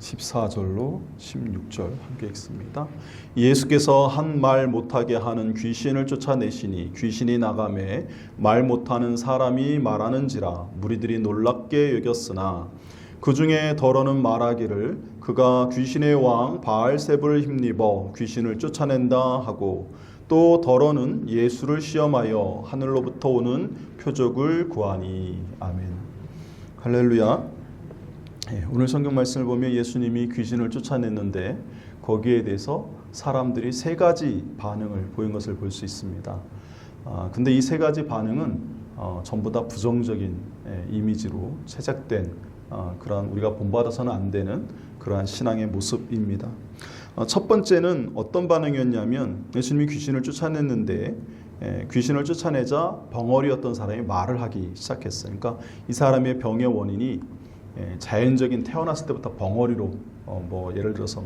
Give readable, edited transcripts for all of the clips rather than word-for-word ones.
14절로 16절 함께 읽습니다. 예수께서 한 말 못하게 하는 귀신을 쫓아내시니 귀신이 나가매 말 못하는 사람이 말하는지라 무리들이 놀랍게 여겼으나 그 중에 더러는 말하기를 그가 귀신의 왕 바알세불을 힘입어 귀신을 쫓아낸다 하고 또 더러는 예수를 시험하여 하늘로부터 오는 표적을 구하니. 아멘. 할렐루야. 오늘 성경 말씀을 보면 예수님이 귀신을 쫓아냈는데 거기에 대해서 사람들이 세 가지 반응을 보인 것을 볼 수 있습니다. 근데 이 세 가지 반응은 전부 다 부정적인 이미지로 채작된 그러한 우리가 본받아서는 안 되는 그러한 신앙의 모습입니다. 첫 번째는 어떤 반응이었냐면 예수님이 귀신을 쫓아냈는데 귀신을 쫓아내자 벙어리였던 사람이 말을 하기 시작했어요. 그러니까 이 사람의 병의 원인이 자연적인 태어났을 때부터 벙어리로 예를 들어서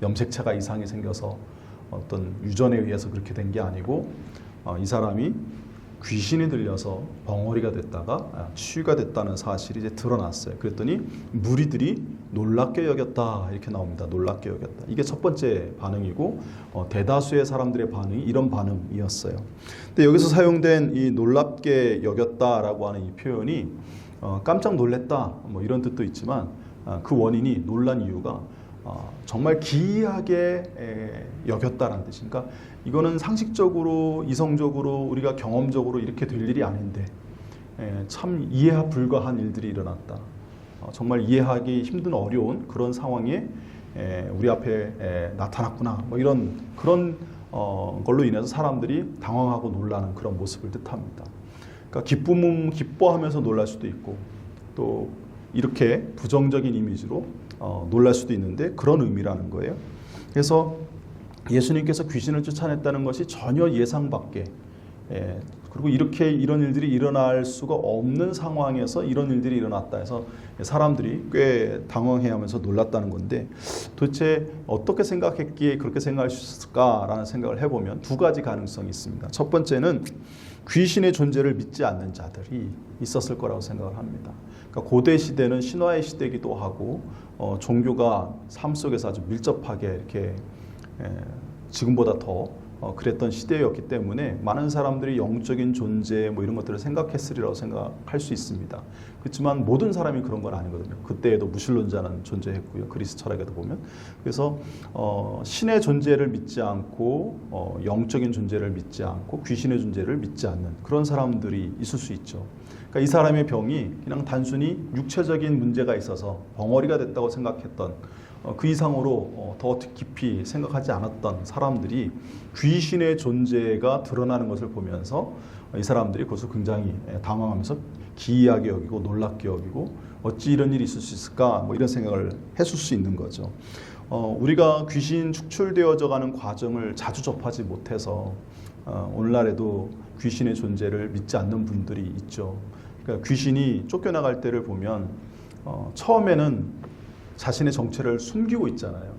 염색체가 이상이 생겨서 어떤 유전에 의해서 그렇게 된 게 아니고 이 사람이 귀신이 들려서 벙어리가 됐다가 치유가 됐다는 사실이 이제 드러났어요. 그랬더니 무리들이 놀랍게 여겼다 이렇게 나옵니다. 놀랍게 여겼다. 이게 첫 번째 반응이고 대다수의 사람들의 반응이 이런 반응이었어요. 근데 여기서 사용된 이 놀랍게 여겼다라고 하는 이 표현이 깜짝 놀랬다 이런 뜻도 있지만 그 원인이 놀란 이유가 정말 기이하게 여겼다라는 뜻이니까 이거는 상식적으로 이성적으로 우리가 경험적으로 이렇게 될 일이 아닌데 참 이해 불가한 일들이 일어났다. 정말 이해하기 힘든 어려운 그런 상황에 우리 앞에 나타났구나 이런 그런 걸로 인해서 사람들이 당황하고 놀라는 그런 모습을 뜻합니다. 그러니까 기쁨은 기뻐하면서 놀랄 수도 있고 또 이렇게 부정적인 이미지로 놀랄 수도 있는데 그런 의미라는 거예요. 그래서 예수님께서 귀신을 쫓아냈다는 것이 전혀 예상 밖에 그리고 이런 일들이 일어날 수가 없는 상황에서 이런 일들이 일어났다 해서 사람들이 꽤 당황해하면서 놀랐다는 건데 도대체 어떻게 생각했기에 그렇게 생각할 수 있을까라는 생각을 해보면 두 가지 가능성이 있습니다. 첫 번째는 귀신의 존재를 믿지 않는 자들이 있었을 거라고 생각을 합니다. 그러니까 고대 시대는 신화의 시대이기도 하고 종교가 삶 속에서 아주 밀접하게 이렇게 지금보다 더 그랬던 시대였기 때문에 많은 사람들이 영적인 존재 이런 것들을 생각했으리라고 생각할 수 있습니다. 그렇지만 모든 사람이 그런 건 아니거든요. 그때에도 무신론자는 존재했고요. 그리스 철학에도 보면. 그래서 신의 존재를 믿지 않고 영적인 존재를 믿지 않고 귀신의 존재를 믿지 않는 그런 사람들이 있을 수 있죠. 그러니까 이 사람의 병이 그냥 단순히 육체적인 문제가 있어서 벙어리가 됐다고 생각했던 그 이상으로 더 깊이 생각하지 않았던 사람들이 귀신의 존재가 드러나는 것을 보면서 이 사람들이 그것을 굉장히 당황하면서 기이하게 여기고 놀랍게 여기고 어찌 이런 일이 있을 수 있을까 이런 생각을 했을 수 있는 거죠. 우리가 귀신 축출되어져 가는 과정을 자주 접하지 못해서 오늘날에도 귀신의 존재를 믿지 않는 분들이 있죠. 그러니까 귀신이 쫓겨나갈 때를 보면 처음에는 자신의 정체를 숨기고 있잖아요.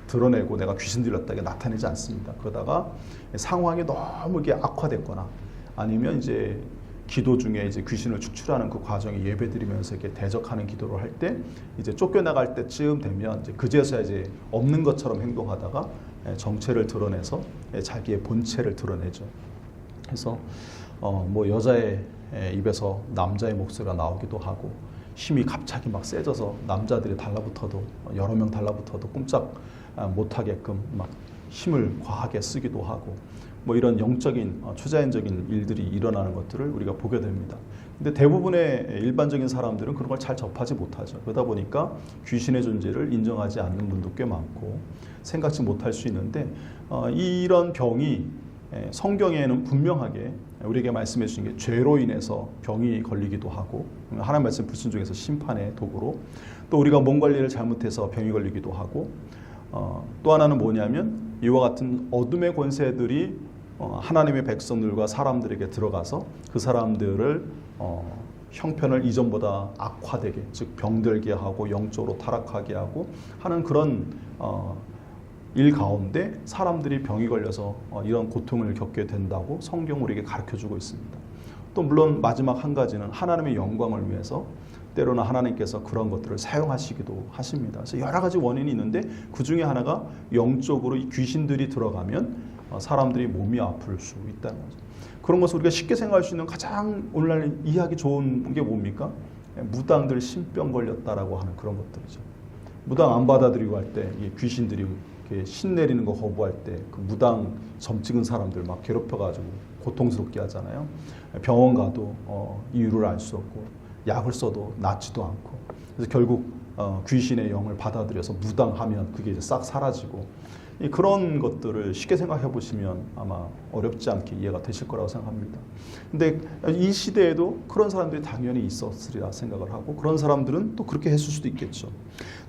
드러내고 내가 귀신 들렸다게 나타내지 않습니다. 그러다가 상황이 너무 이게 악화됐거나 아니면 이제 기도 중에 이제 귀신을 축출하는 그 과정에 예배드리면서 이렇게 대적하는 기도를 할 때 이제 쫓겨나갈 때쯤 되면 이제 그제서야 이제 없는 것처럼 행동하다가 정체를 드러내서 자기의 본체를 드러내죠. 그래서 여자의 입에서 남자의 목소리가 나오기도 하고 힘이 갑자기 막 세져서 남자들이 달라붙어도 여러 명 달라붙어도 꼼짝 못하게끔 막 힘을 과하게 쓰기도 하고 이런 영적인 초자연적인 일들이 일어나는 것들을 우리가 보게 됩니다. 근데 대부분의 일반적인 사람들은 그런 걸 잘 접하지 못하죠. 그러다 보니까 귀신의 존재를 인정하지 않는 분도 꽤 많고 생각지 못할 수 있는데 이런 병이 성경에는 분명하게 우리에게 말씀해 주신 게 죄로 인해서 병이 걸리기도 하고 하나님 말씀 불순종해서 심판의 도구로 또 우리가 몸 관리를 잘못해서 병이 걸리기도 하고 또 하나는 뭐냐면 이와 같은 어둠의 권세들이 하나님의 백성들과 사람들에게 들어가서 그 사람들을 형편을 이전보다 악화되게 즉 병들게 하고 영적으로 타락하게 하고 하는 그런 일 가운데 사람들이 병이 걸려서 이런 고통을 겪게 된다고 성경 우리에게 가르쳐주고 있습니다. 또 물론 마지막 한 가지는 하나님의 영광을 위해서 때로는 하나님께서 그런 것들을 사용하시기도 하십니다. 그래서 여러 가지 원인이 있는데 그 중에 하나가 영적으로 이 귀신들이 들어가면 사람들이 몸이 아플 수 있다는 거죠. 그런 것을 우리가 쉽게 생각할 수 있는 가장 오늘날 이해하기 좋은 게 뭡니까? 무당들 신병 걸렸다라고 하는 그런 것들이죠. 무당 안 받아들이고 할 때 귀신들이 신 내리는 거 거부할 때 그 무당 점 찍은 사람들 막 괴롭혀가지고 고통스럽게 하잖아요. 병원 가도 이유를 알 수 없고 약을 써도 낫지도 않고 그래서 결국 귀신의 영을 받아들여서 무당하면 그게 이제 싹 사라지고 그런 것들을 쉽게 생각해 보시면 아마 어렵지 않게 이해가 되실 거라고 생각합니다. 근데 이 시대에도 그런 사람들이 당연히 있었으리라 생각을 하고 그런 사람들은 또 그렇게 했을 수도 있겠죠.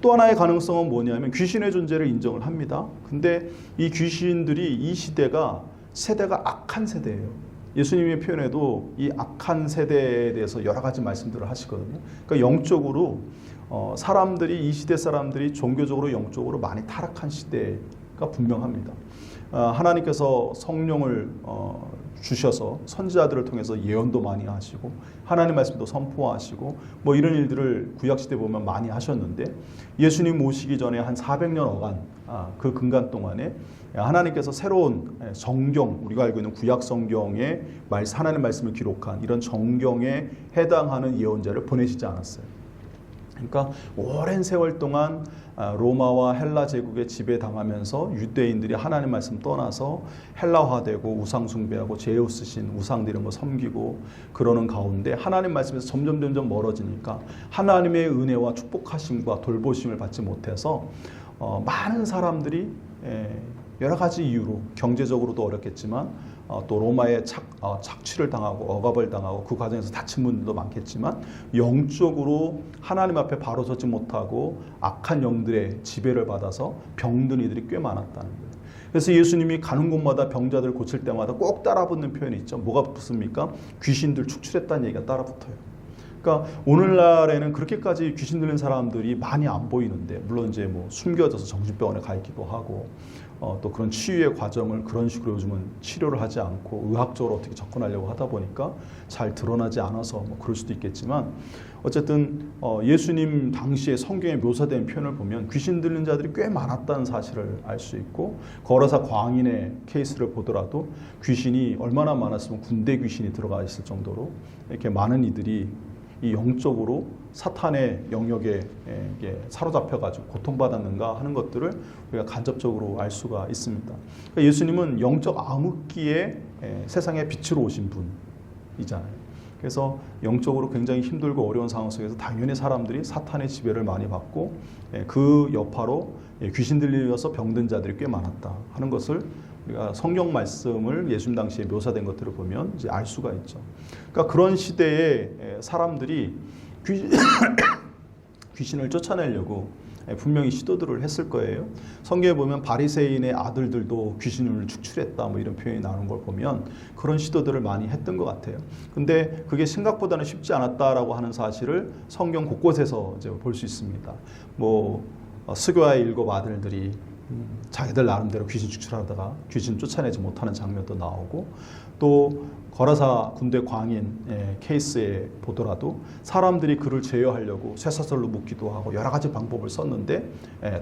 또 하나의 가능성은 뭐냐면 귀신의 존재를 인정을 합니다. 근데 이 귀신들이 이 세대가 악한 세대예요. 예수님의 표현에도 이 악한 세대에 대해서 여러 가지 말씀들을 하시거든요. 그러니까 영적으로 사람들이 이 시대 사람들이 종교적으로 영적으로 많이 타락한 시대가 분명합니다. 하나님께서 성령을 주셔서 선지자들을 통해서 예언도 많이 하시고 하나님 말씀도 선포하시고 뭐 이런 일들을 구약시대 보면 많이 하셨는데 예수님 오시기 전에 한 400년 어간 그 근간 동안에 하나님께서 새로운 정경, 우리가 알고 있는 구약 성경에 하나님 말씀을 기록한 이런 정경에 해당하는 예언자를 보내시지 않았어요. 그러니까 오랜 세월 동안 로마와 헬라 제국에 지배당하면서 유대인들이 하나님 말씀 떠나서 헬라화되고 우상 숭배하고 제우스신 우상들 이런 거 섬기고 그러는 가운데 하나님 말씀에서 점점 멀어지니까 하나님의 은혜와 축복하심과 돌보심을 받지 못해서 많은 사람들이 여러 가지 이유로 경제적으로도 어렵겠지만 또 로마의 착취를 당하고 억압을 당하고 그 과정에서 다친 분들도 많겠지만 영적으로 하나님 앞에 바로 서지 못하고 악한 영들의 지배를 받아서 병든 이들이 꽤 많았다는 거예요. 그래서 예수님이 가는 곳마다 병자들 고칠 때마다 꼭 따라붙는 표현이 있죠. 뭐가 붙습니까? 귀신들 축출했다는 얘기가 따라붙어요. 그러니까 오늘날에는 그렇게까지 귀신 들린 사람들이 많이 안 보이는데 물론 이제 뭐 숨겨져서 정신병원에 가 있기도 하고 또 그런 치유의 과정을 그런 식으로 요즘은 치료를 하지 않고 의학적으로 어떻게 접근하려고 하다 보니까 잘 드러나지 않아서 뭐 그럴 수도 있겠지만 어쨌든 예수님 당시에 성경에 묘사된 표현을 보면 귀신 들린 자들이 꽤 많았다는 사실을 알 수 있고 거라사 광인의 케이스를 보더라도 귀신이 얼마나 많았으면 군대 귀신이 들어가 있을 정도로 이렇게 많은 이들이 이 영적으로 사탄의 영역에 사로잡혀가지고 고통받았는가 하는 것들을 우리가 간접적으로 알 수가 있습니다. 그러니까 예수님은 영적 암흑기에 세상에 빛으로 오신 분이잖아요. 그래서 영적으로 굉장히 힘들고 어려운 상황 속에서 당연히 사람들이 사탄의 지배를 많이 받고 그 여파로 귀신 들려서 병든 자들이 꽤 많았다 하는 것을 우리가 성경 말씀을 예수님 당시에 묘사된 것들을 보면 이제 알 수가 있죠. 그러니까 그런 시대에 사람들이 귀신을 쫓아내려고 분명히 시도들을 했을 거예요. 성경에 보면 바리새인의 아들들도 귀신을 축출했다 뭐 이런 표현이 나오는 걸 보면 그런 시도들을 많이 했던 것 같아요. 근데 그게 생각보다는 쉽지 않았다라고 하는 사실을 성경 곳곳에서 이제 볼 수 있습니다. 뭐 스교와의 7 아들들이 자기들 나름대로 귀신 축출하다가 귀신 쫓아내지 못하는 장면도 나오고 또 거라사 군대 광인 케이스에 보더라도 사람들이 그를 제어하려고 쇠사슬로 묶기도 하고 여러 가지 방법을 썼는데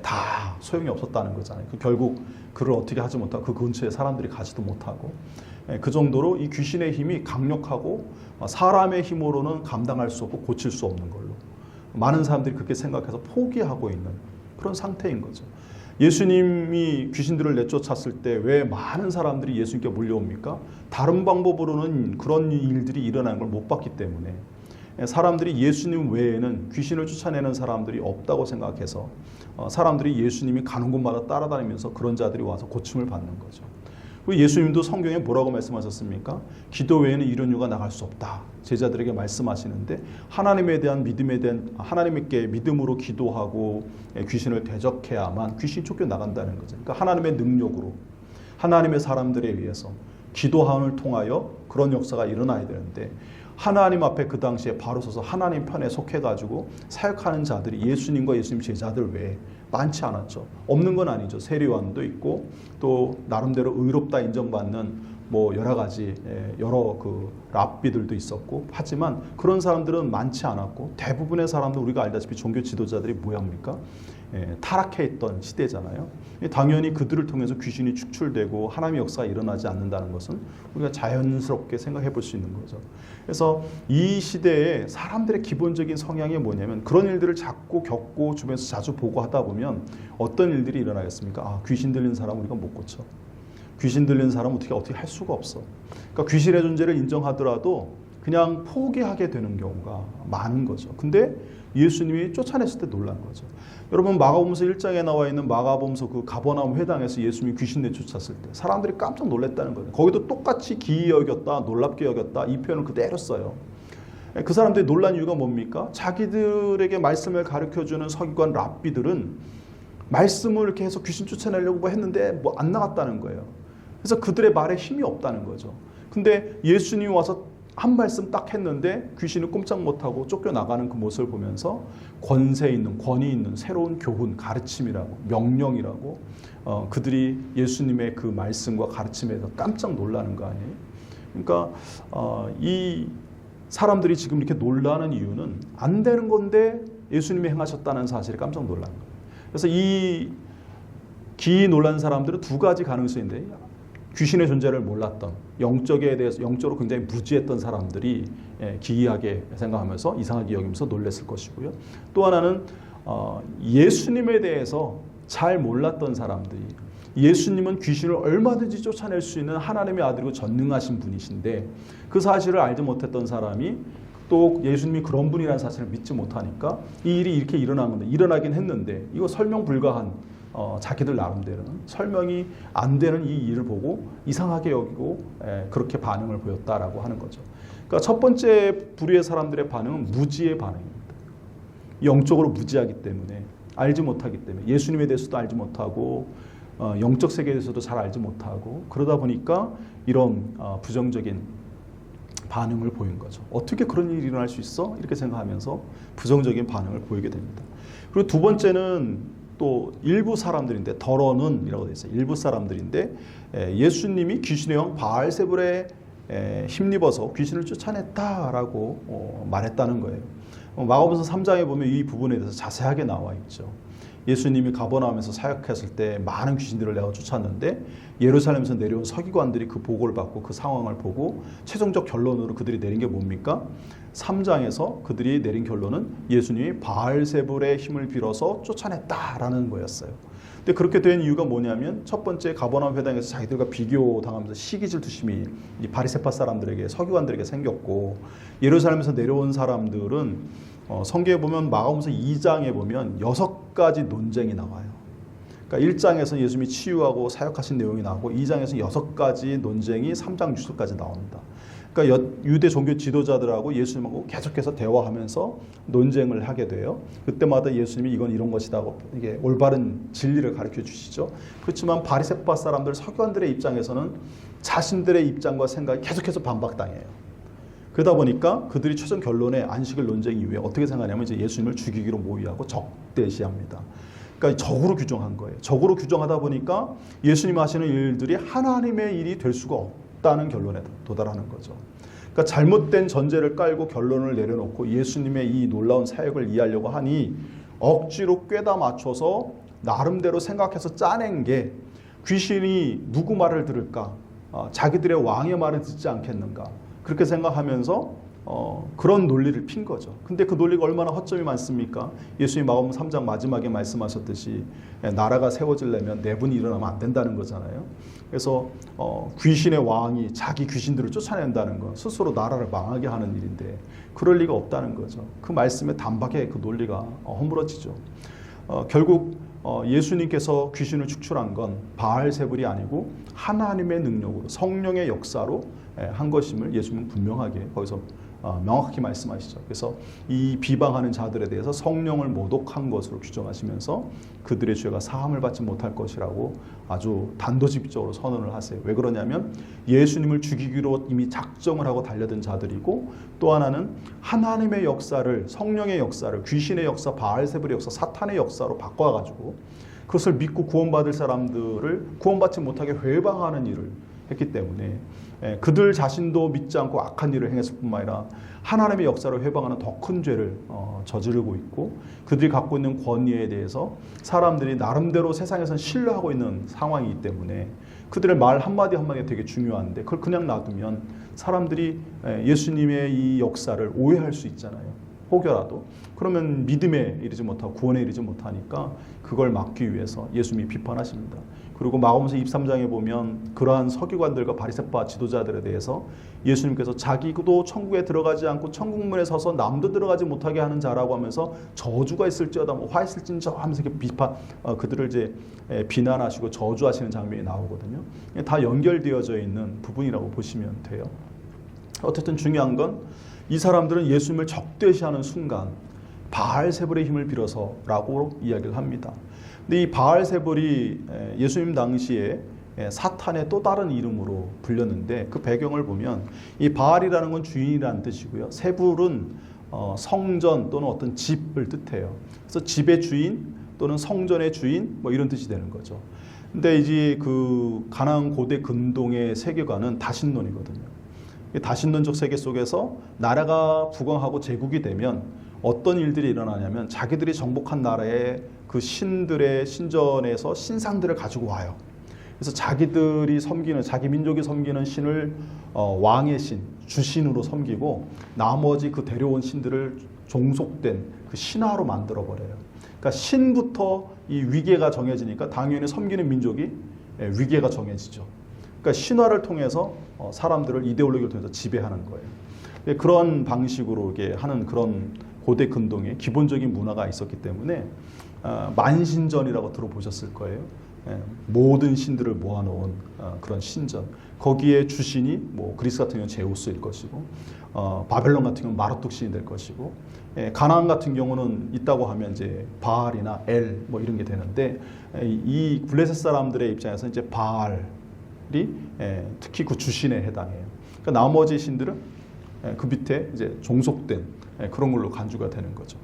다 소용이 없었다는 거잖아요. 결국 그를 어떻게 하지 못하고 그 근처에 사람들이 가지도 못하고 그 정도로 이 귀신의 힘이 강력하고 사람의 힘으로는 감당할 수 없고 고칠 수 없는 걸로 많은 사람들이 그렇게 생각해서 포기하고 있는 그런 상태인 거죠. 예수님이 귀신들을 내쫓았을 때 왜 많은 사람들이 예수님께 몰려옵니까? 다른 방법으로는 그런 일들이 일어나는 걸 못 봤기 때문에 사람들이 예수님 외에는 귀신을 쫓아내는 사람들이 없다고 생각해서 사람들이 예수님이 가는 곳마다 따라다니면서 그런 자들이 와서 고침을 받는 거죠. 그리고 예수님도 성경에 뭐라고 말씀하셨습니까? 기도 외에는 이런 유가 나갈 수 없다. 제자들에게 말씀하시는데 하나님에 대한 믿음에 대한 하나님께 믿음으로 기도하고 귀신을 대적해야만 귀신이 쫓겨나간다는 거죠. 그러니까 하나님의 능력으로 하나님의 사람들에 의해서 기도함을 통하여 그런 역사가 일어나야 되는데 하나님 앞에 그 당시에 바로 서서 하나님 편에 속해가지고 사역하는 자들이 예수님과 예수님 제자들 외에 많지 않았죠. 없는 건 아니죠. 세례요한도 있고 또 나름대로 의롭다 인정받는 뭐 여러 가지 여러 그 랍비들도 있었고 하지만 그런 사람들은 많지 않았고 대부분의 사람들 우리가 알다시피 종교 지도자들이 뭐합니까? 타락해 있던 시대잖아요. 당연히 그들을 통해서 귀신이 축출되고 하나님의 역사가 일어나지 않는다는 것은 우리가 자연스럽게 생각해 볼 수 있는 거죠. 그래서 이 시대에 사람들의 기본적인 성향이 뭐냐면 그런 일들을 자꾸 겪고 주변에서 자주 보고 하다 보면 어떤 일들이 일어나겠습니까? 아, 귀신 들린 사람 우리가 못 고쳐. 귀신 들린 사람 어떻게 할 수가 없어. 그러니까 귀신의 존재를 인정하더라도 그냥 포기하게 되는 경우가 많은 거죠. 근데 예수님이 쫓아냈을 때 놀란 거죠. 여러분 마가복음서 1장에 나와 있는 마가복음서 그 가버나움 회당에서 예수님이 귀신 내쫓았을 때 사람들이 깜짝 놀랐다는 거예요. 거기도 똑같이 기이 여겼다, 놀랍게 여겼다 이 표현을 그대로 써요. 그 사람들이 놀란 이유가 뭡니까? 자기들에게 말씀을 가르쳐주는 서기관 랍비들은 말씀을 이렇게 해서 귀신 쫓아내려고 뭐 했는데 뭐 안 나갔다는 거예요. 그래서 그들의 말에 힘이 없다는 거죠. 근데 예수님이 와서 한 말씀 딱 했는데 귀신을 꼼짝 못하고 쫓겨나가는 그 모습을 보면서 권세 있는, 권위 있는 새로운 교훈, 가르침이라고, 명령이라고 그들이 예수님의 그 말씀과 가르침에서 깜짝 놀라는 거 아니에요? 그러니까 이 사람들이 지금 이렇게 놀라는 이유는 안 되는 건데 예수님이 행하셨다는 사실에 깜짝 놀라는 거예요. 그래서 이 기이 놀란 사람들은 두 가지 가능성인데 귀신의 존재를 몰랐던 영적에 대해서 영적으로 굉장히 무지했던 사람들이 기이하게 생각하면서 이상하게 여기면서 놀랐을 것이고요. 또 하나는 예수님에 대해서 잘 몰랐던 사람들이 예수님은 귀신을 얼마든지 쫓아낼 수 있는 하나님의 아들이고 전능하신 분이신데 그 사실을 알지 못했던 사람이 또 예수님이 그런 분이라는 사실을 믿지 못하니까 이 일이 이렇게 일어난 건데 일어나긴 했는데 이거 설명 불가한 자기들 나름대로는 설명이 안 되는 이 일을 보고 이상하게 여기고 그렇게 반응을 보였다라고 하는 거죠. 그러니까 첫 번째 부류의 사람들의 반응은 무지의 반응입니다. 영적으로 무지하기 때문에 알지 못하기 때문에 예수님에 대해서도 알지 못하고 영적 세계에 대해서도 잘 알지 못하고 그러다 보니까 이런 부정적인 반응을 보인 거죠. 어떻게 그런 일이 일어날 수 있어? 이렇게 생각하면서 부정적인 반응을 보이게 됩니다. 그리고 두 번째는 또 일부 사람들인데 더러는이라고 되어 있어요. 일부 사람들인데 예수님이 귀신의 영 바알세불에 힘입어서 귀신을 쫓아냈다라고 말했다는 거예요. 마가복음서 3장에 보면 이 부분에 대해서 자세하게 나와 있죠. 예수님이 가버나움에서 사역했을 때 많은 귀신들을 내어 쫓았는데 예루살렘에서 내려온 서기관들이 그 보고를 받고 그 상황을 보고 최종적 결론으로 그들이 내린 게 뭡니까? 3장에서 그들이 내린 결론은 예수님이 바알세불의 힘을 빌어서 쫓아냈다라는 거였어요. 근데 그렇게 된 이유가 뭐냐면 첫 번째 가버나움 회당에서 자기들과 비교당하면서 시기질투심이 이 바리새파 사람들에게 서기관들에게 생겼고 예루살렘에서 내려온 사람들은 성경에 보면 마가복음서 2장에 보면 6가지 논쟁이 나와요. 그러니까 1장에서 예수님이 치유하고 사역하신 내용이 나오고 2장에서 6가지 논쟁이 3장 6절까지 나옵니다. 그러니까 유대 종교 지도자들하고 예수님하고 계속해서 대화하면서 논쟁을 하게 돼요. 그때마다 예수님이 이건 이런 것이다고 이게 올바른 진리를 가르쳐 주시죠. 그렇지만 바리새파 사람들 서기관들의 입장에서는 자신들의 입장과 생각이 계속해서 반박당해요. 그러다 보니까 그들이 최종 결론에 안식일 논쟁 이후에 어떻게 생각하냐면 이제 예수님을 죽이기로 모의하고 적대시합니다. 그러니까 적으로 규정한 거예요. 적으로 규정하다 보니까 예수님 하시는 일들이 하나님의 일이 될 수가 없다는 결론에 도달하는 거죠. 그러니까 잘못된 전제를 깔고 결론을 내려놓고 예수님의 이 놀라운 사역을 이해하려고 하니 억지로 꿰다 맞춰서 나름대로 생각해서 짜낸 게 귀신이 누구 말을 들을까? 자기들의 왕의 말을 듣지 않겠는가? 그렇게 생각하면서 그런 논리를 핀 거죠. 근데 그 논리가 얼마나 허점이 많습니까? 예수님 마가복음 3장 마지막에 말씀하셨듯이 나라가 세워지려면 내분이 일어나면 안 된다는 거잖아요. 그래서 귀신의 왕이 자기 귀신들을 쫓아낸다는 건 스스로 나라를 망하게 하는 일인데 그럴 리가 없다는 거죠. 그 말씀에 단박에 그 논리가 허물어지죠. 결국 예수님께서 귀신을 축출한 건 바알세불이 아니고 하나님의 능력으로 성령의 역사로 한 것임을 예수님은 분명하게 거기서 명확히 말씀하시죠. 그래서 이 비방하는 자들에 대해서 성령을 모독한 것으로 규정하시면서 그들의 죄가 사함을 받지 못할 것이라고 아주 단도직입적으로 선언을 하세요. 왜 그러냐면 예수님을 죽이기로 이미 작정을 하고 달려든 자들이고 또 하나는 하나님의 역사를 성령의 역사를 귀신의 역사, 바알세불의 역사, 사탄의 역사로 바꿔가지고 그것을 믿고 구원받을 사람들을 구원받지 못하게 회방하는 일을 했기 때문에 그들 자신도 믿지 않고 악한 일을 행했을 뿐만 아니라 하나님의 역사를 회방하는 더 큰 죄를 저지르고 있고, 그들이 갖고 있는 권위에 대해서 사람들이 나름대로 세상에서는 신뢰하고 있는 상황이기 때문에 그들의 말 한마디 한마디가 되게 중요한데, 그걸 그냥 놔두면 사람들이 예수님의 이 역사를 오해할 수 있잖아요. 혹여라도. 그러면 믿음에 이르지 못하고 구원에 이르지 못하니까 그걸 막기 위해서 예수님이 비판하십니다. 그리고 마가복음 23장에 보면 그러한 서기관들과 바리새파 지도자들에 대해서 예수님께서 자기도 천국에 들어가지 않고 천국문에 서서 남도 들어가지 못하게 하는 자라고 하면서 저주가 있을지어다, 뭐 화 있을진저 하면서 이렇게 그들을 이제 비난하시고 저주하시는 장면이 나오거든요. 다 연결되어져 있는 부분이라고 보시면 돼요. 어쨌든 중요한 건 이 사람들은 예수님을 적대시하는 순간 바알세불의 힘을 빌어서라고 이야기를 합니다. 근데 이 바알세불이 예수님 당시에 사탄의 또 다른 이름으로 불렸는데, 그 배경을 보면 이 바알이라는 건 주인이라는 뜻이고요. 세불은 성전 또는 어떤 집을 뜻해요. 그래서 집의 주인 또는 성전의 주인 뭐 이런 뜻이 되는 거죠. 근데 이제 그 가나안 고대 근동의 세계관은 다신론이거든요. 다신론적 세계 속에서 나라가 부강하고 제국이 되면 어떤 일들이 일어나냐면 자기들이 정복한 나라의 그 신들의 신전에서 신상들을 가지고 와요. 그래서 자기들이 섬기는, 자기 민족이 섬기는 신을 왕의 신, 주신으로 섬기고 나머지 그 데려온 신들을 종속된 그 신화로 만들어버려요. 그러니까 신부터 이 위계가 정해지니까 당연히 섬기는 민족이 위계가 정해지죠. 그러니까 신화를 통해서 사람들을 이데올로기를 통해서 지배하는 거예요. 그런 방식으로 이게 하는 그런 고대 근동의 기본적인 문화가 있었기 때문에 만신전이라고 들어보셨을 거예요. 모든 신들을 모아놓은 그런 신전. 거기에 주신이 뭐 그리스 같은 경우는 제우스일 것이고, 바벨론 같은 경우는 마르뚝 신이 될 것이고, 가나안 같은 경우는 있다고 하면 이제 바알이나 엘 뭐 이런 게 되는데, 이 블레셋 사람들의 입장에서 이제 바알이 특히 그 주신에 해당해요. 그러니까 나머지 신들은 그 밑에 이제 종속된 그런 걸로 간주가 되는 거죠.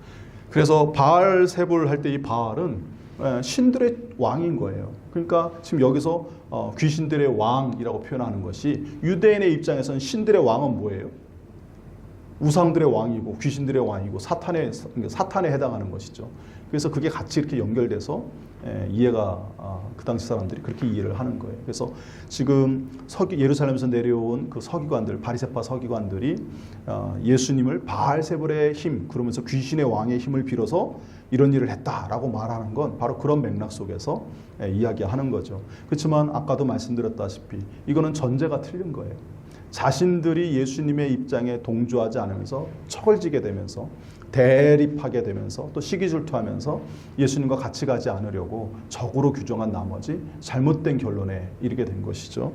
그래서 바알세불 할 때 이 바알은 신들의 왕인 거예요. 그러니까 지금 여기서 귀신들의 왕이라고 표현하는 것이, 유대인의 입장에서는 신들의 왕은 뭐예요? 우상들의 왕이고 귀신들의 왕이고 사탄에 해당하는 것이죠. 그래서 그게 같이 이렇게 연결돼서 이해가 그 당시 사람들이 그렇게 이해를 하는 거예요. 그래서 지금 예루살렘에서 내려온 그 서기관들, 바리새파 서기관들이 예수님을 바알세불의 힘, 그러면서 귀신의 왕의 힘을 빌어서 이런 일을 했다라고 말하는 건 바로 그런 맥락 속에서 이야기하는 거죠. 그렇지만 아까도 말씀드렸다시피 이거는 전제가 틀린 거예요. 자신들이 예수님의 입장에 동조하지 않으면서 척을 지게 되면서 대립하게 되면서 또 시기질투하면서 예수님과 같이 가지 않으려고 적으로 규정한 나머지 잘못된 결론에 이르게 된 것이죠.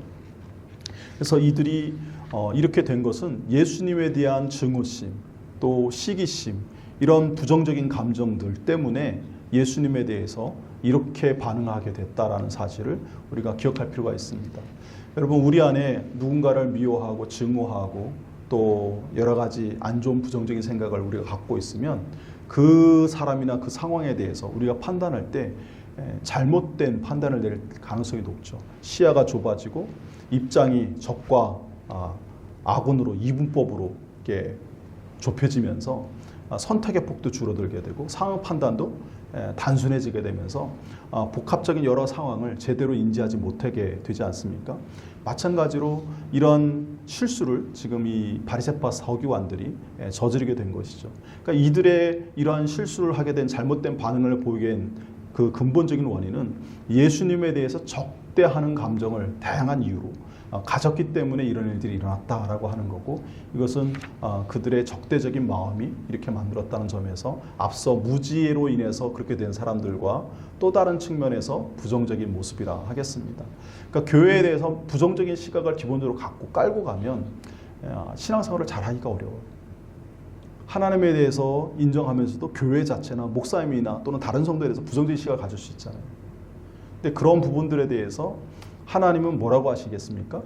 그래서 이들이 이렇게 된 것은 예수님에 대한 증오심, 또 시기심, 이런 부정적인 감정들 때문에 예수님에 대해서 이렇게 반응하게 됐다라는 사실을 우리가 기억할 필요가 있습니다. 여러분, 우리 안에 누군가를 미워하고 증오하고 또 여러 가지 안 좋은 부정적인 생각을 우리가 갖고 있으면 그 사람이나 그 상황에 대해서 우리가 판단할 때 잘못된 판단을 내릴 가능성이 높죠. 시야가 좁아지고 입장이 적과 악운으로 이분법으로 이렇게 좁혀지면서 선택의 폭도 줄어들게 되고 상황 판단도 단순해지게 되면서 복합적인 여러 상황을 제대로 인지하지 못하게 되지 않습니까? 마찬가지로 이런 실수를 지금 이 바리새파 서기관들이 저지르게 된 것이죠. 그러니까 이들의 이러한 실수를 하게 된 잘못된 반응을 보이게 된 그 근본적인 원인은 예수님에 대해서 적대하는 감정을 다양한 이유로 가졌기 때문에 이런 일들이 일어났다라고 하는 거고, 이것은 그들의 적대적인 마음이 이렇게 만들었다는 점에서 앞서 무지로 인해서 그렇게 된 사람들과 또 다른 측면에서 부정적인 모습이라 하겠습니다. 그러니까 교회에 대해서 부정적인 시각을 기본적으로 갖고 깔고 가면 신앙생활을 잘하기가 어려워요. 하나님에 대해서 인정하면서도 교회 자체나 목사님이나 또는 다른 성도에 대해서 부정적인 시각을 가질 수 있잖아요. 근데 그런 부분들에 대해서 하나님은 뭐라고 하시겠습니까?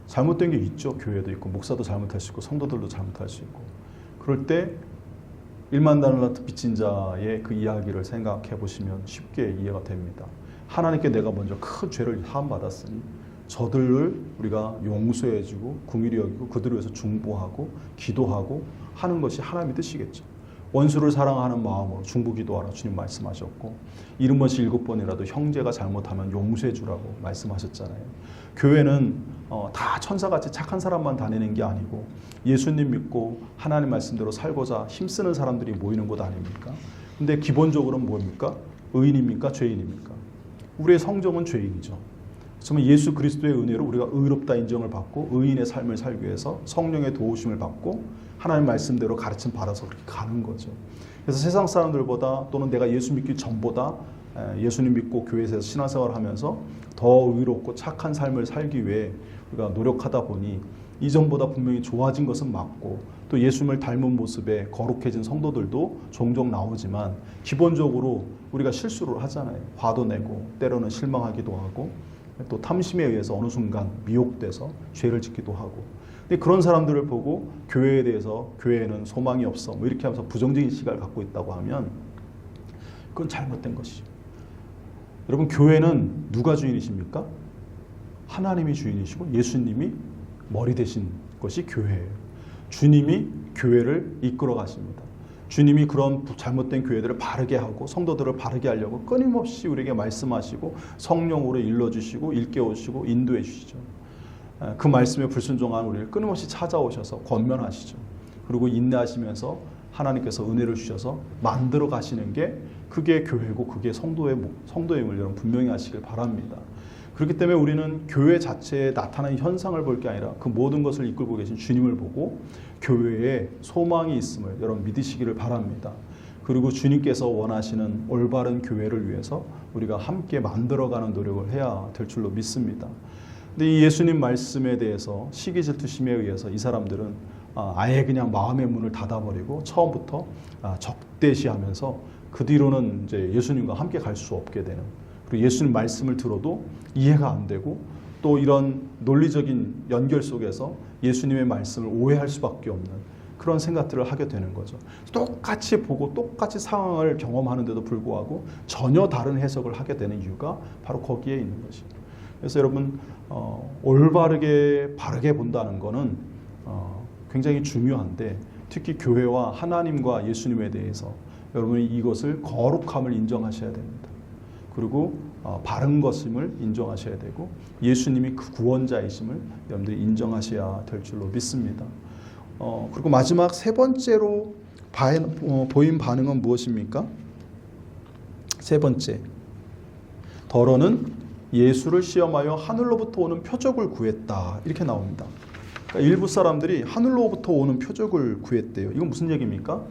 잘못된 게 있죠. 교회도 있고 목사도 잘못할 수 있고 성도들도 잘못할 수 있고. 그럴 때 1만 달란트 빚진 자의 그 이야기를 생각해 보시면 쉽게 이해가 됩니다. 하나님께 내가 먼저 큰 죄를 사함받았으니 저들을 우리가 용서해주고 긍휼히 여기고 그들을 위해서 중보하고 기도하고 하는 것이 하나님의 뜻이겠죠. 원수를 사랑하는 마음으로 중보기도하라 주님 말씀하셨고, 70번씩 7번이라도 형제가 잘못하면 용서해 주라고 말씀하셨잖아요. 교회는 다 천사같이 착한 사람만 다니는 게 아니고 예수님 믿고 하나님 말씀대로 살고자 힘쓰는 사람들이 모이는 곳 아닙니까? 근데 기본적으로는 뭡니까? 의인입니까? 죄인입니까? 우리의 성정은 죄인이죠. 그렇지만 예수 그리스도의 은혜로 우리가 의롭다 인정을 받고 의인의 삶을 살기 위해서 성령의 도우심을 받고 하나님 말씀대로 가르침 받아서 그렇게 가는 거죠. 그래서 세상 사람들보다 또는 내가 예수 믿기 전보다 예수님 믿고 교회에서 신앙생활을 하면서 더 의롭고 착한 삶을 살기 위해 우리가 노력하다 보니 이전보다 분명히 좋아진 것은 맞고 또 예수님을 닮은 모습에 거룩해진 성도들도 종종 나오지만 기본적으로 우리가 실수를 하잖아요. 화도 내고 때로는 실망하기도 하고 또 탐심에 의해서 어느 순간 미혹돼서 죄를 짓기도 하고, 근데 그런 사람들을 보고 교회에 대해서 교회에는 소망이 없어 뭐 이렇게 하면서 부정적인 시각을 갖고 있다고 하면 그건 잘못된 것이죠. 여러분, 교회는 누가 주인이십니까? 하나님이 주인이시고 예수님이 머리 되신 것이 교회예요. 주님이 교회를 이끌어 가십니다. 주님이 그런 잘못된 교회들을 바르게 하고 성도들을 바르게 하려고 끊임없이 우리에게 말씀하시고 성령으로 일러주시고 일깨우시고 인도해 주시죠. 그 말씀에 불순종한 우리를 끊임없이 찾아오셔서 권면하시죠. 그리고 인내하시면서 하나님께서 은혜를 주셔서 만들어 가시는 게 그게 교회고 그게 성도임을 여러분 분명히 하시길 바랍니다. 그렇기 때문에 우리는 교회 자체에 나타나는 현상을 볼 게 아니라 그 모든 것을 이끌고 계신 주님을 보고 교회에 소망이 있음을 여러분 믿으시기를 바랍니다. 그리고 주님께서 원하시는 올바른 교회를 위해서 우리가 함께 만들어가는 노력을 해야 될 줄로 믿습니다. 근데 이 예수님 말씀에 대해서 시기 질투심에 의해서 이 사람들은 아예 그냥 마음의 문을 닫아버리고 처음부터 적대시하면서 그 뒤로는 이제 예수님과 함께 갈 수 없게 되는, 그리고 예수님 말씀을 들어도 이해가 안 되고 또 이런 논리적인 연결 속에서 예수님의 말씀을 오해할 수밖에 없는 그런 생각들을 하게 되는 거죠. 똑같이 보고 똑같이 상황을 경험하는데도 불구하고 전혀 다른 해석을 하게 되는 이유가 바로 거기에 있는 것입니다. 그래서 여러분 올바르게 바르게 본다는 것은 굉장히 중요한데, 특히 교회와 하나님과 예수님에 대해서 여러분이 이것을 거룩함을 인정하셔야 됩니다. 그리고 바른 것임을 인정하셔야 되고 예수님이 그 구원자이심을 여러분들이 인정하셔야 될 줄로 믿습니다. 그리고 마지막 세 번째로 보인 반응은 무엇입니까? 세 번째, 더러는 예수를 시험하여 하늘로부터 오는 표적을 구했다, 이렇게 나옵니다. 그러니까 일부 사람들이 하늘로부터 오는 표적을 구했대요. 이건 무슨 얘기입니까?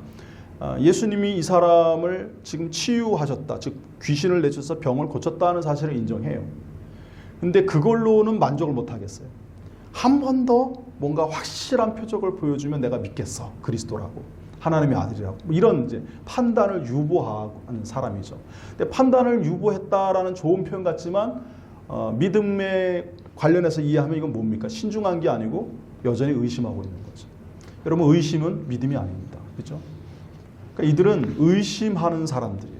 예수님이 이 사람을 지금 치유하셨다, 즉 귀신을 내주셔서 병을 고쳤다는 사실을 인정해요. 근데 그걸로는 만족을 못 하겠어요. 한 번 더 뭔가 확실한 표적을 보여주면 내가 믿겠어, 그리스도라고, 하나님의 아들이라고, 이런 이제 판단을 유보하는 사람이죠. 근데 판단을 유보했다라는 좋은 표현 같지만 믿음에 관련해서 이해하면 이건 뭡니까? 신중한 게 아니고 여전히 의심하고 있는 거죠. 여러분, 의심은 믿음이 아닙니다. 그렇죠? 그러니까 이들은 의심하는 사람들이에요.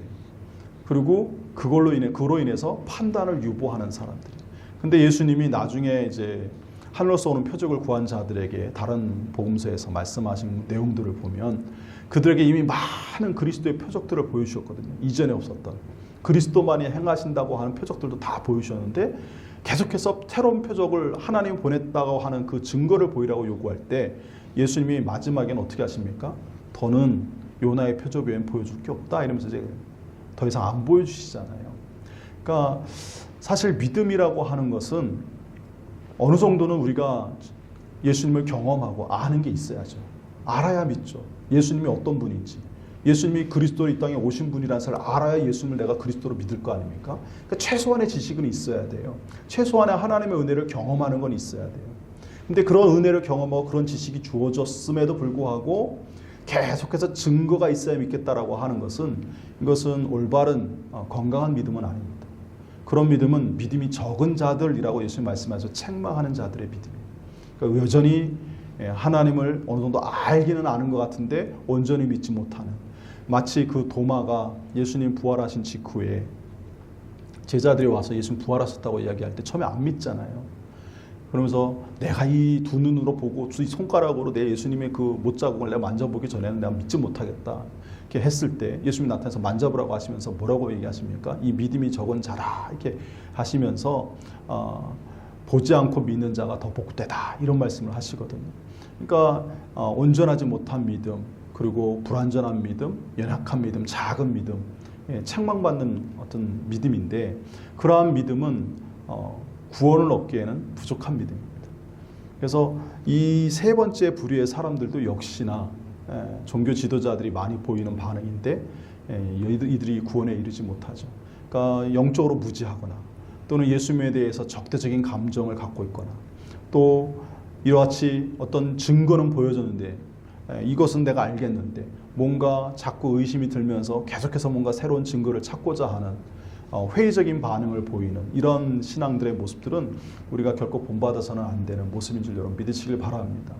그리고 그로 인해서 판단을 유보하는 사람들이에요. 근데 예수님이 나중에 이제 하늘로서 오는 표적을 구한 자들에게 다른 복음서에서 말씀하신 내용들을 보면 그들에게 이미 많은 그리스도의 표적들을 보여주셨거든요. 이전에 없었던 그리스도만이 행하신다고 하는 표적들도 다 보여주셨는데, 계속해서 새로운 표적을 하나님이 보냈다고 하는 그 증거를 보이라고 요구할 때 예수님이 마지막에는 어떻게 하십니까? 더는 요나의 표적 외엔 보여줄 게 없다, 이러면서 이제 더 이상 안 보여주시잖아요. 그러니까 사실 믿음이라고 하는 것은 어느 정도는 우리가 예수님을 경험하고 아는 게 있어야죠. 알아야 믿죠. 예수님이 어떤 분인지, 예수님이 그리스도로 이 땅에 오신 분이라는 사실을 알아야 예수님을 내가 그리스도로 믿을 거 아닙니까? 그러니까 최소한의 지식은 있어야 돼요. 최소한의 하나님의 은혜를 경험하는 건 있어야 돼요. 근데 그런 은혜를 경험하고 그런 지식이 주어졌음에도 불구하고 계속해서 증거가 있어야 믿겠다라고 하는 것은, 이것은 올바른 건강한 믿음은 아닙니다. 그런 믿음은 믿음이 적은 자들이라고 예수님 말씀하셔서 책망하는 자들의 믿음이에요. 그러니까 여전히 하나님을 어느 정도 알기는 아는 것 같은데 온전히 믿지 못하는, 마치 그 도마가 예수님 부활하신 직후에 제자들이 와서 예수님 부활하셨다고 이야기할 때 처음에 안 믿잖아요. 그러면서 내가 이 두 눈으로 보고 이 손가락으로 내 예수님의 그 못자국을 내가 만져보기 전에는 내가 믿지 못하겠다. 이렇게 했을 때 예수님이 나타나서 만져보라고 하시면서 뭐라고 얘기하십니까? 이 믿음이 적은 자라 이렇게 하시면서 보지 않고 믿는 자가 더 복되다 이런 말씀을 하시거든요. 그러니까 온전하지 못한 믿음, 그리고 불완전한 믿음, 연약한 믿음, 작은 믿음, 책망받는 어떤 믿음인데 그러한 믿음은 구원을 얻기에는 부족한 믿음입니다. 그래서 이 세 번째 부류의 사람들도 역시나 종교 지도자들이 많이 보이는 반응인데 이들이 구원에 이르지 못하죠. 그러니까 영적으로 무지하거나 또는 예수님에 대해서 적대적인 감정을 갖고 있거나 또 이와 같이 어떤 증거는 보여줬는데 이것은 내가 알겠는데 뭔가 자꾸 의심이 들면서 계속해서 뭔가 새로운 증거를 찾고자 하는 회의적인 반응을 보이는 이런 신앙들의 모습들은 우리가 결코 본받아서는 안 되는 모습인 줄 여러분 믿으시길 바랍니다.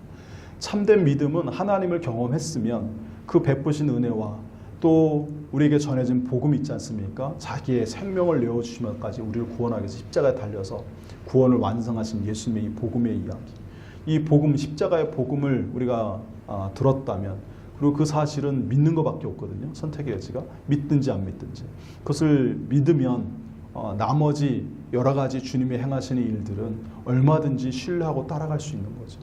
참된 믿음은 하나님을 경험했으면 그 베푸신 은혜와 또 우리에게 전해진 복음 있지 않습니까? 자기의 생명을 내어주시면까지 우리를 구원하기 위해서 십자가에 달려서 구원을 완성하신 예수님의 이 복음의 이야기, 이 복음, 십자가의 복음을 우리가 들었다면 그리고 그 사실은 믿는 것밖에 없거든요. 선택의 여지가 믿든지 안 믿든지. 그것을 믿으면 나머지 여러 가지 주님이 행하시는 일들은 얼마든지 신뢰하고 따라갈 수 있는 거죠.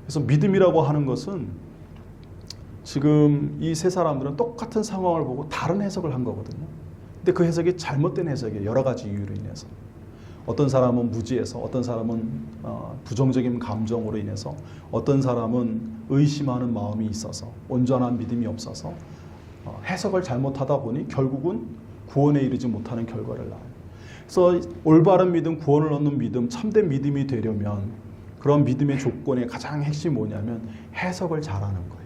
그래서 믿음이라고 하는 것은 지금 이 세 사람들은 똑같은 상황을 보고 다른 해석을 한 거거든요. 근데 그 해석이 잘못된 해석이에요. 여러 가지 이유로 인해서. 어떤 사람은 무지해서, 어떤 사람은 부정적인 감정으로 인해서, 어떤 사람은 의심하는 마음이 있어서, 온전한 믿음이 없어서 해석을 잘못하다 보니 결국은 구원에 이르지 못하는 결과를 낳아요. 그래서 올바른 믿음, 구원을 얻는 믿음, 참된 믿음이 되려면 그런 믿음의 조건의 가장 핵심이 뭐냐면 해석을 잘하는 거예요.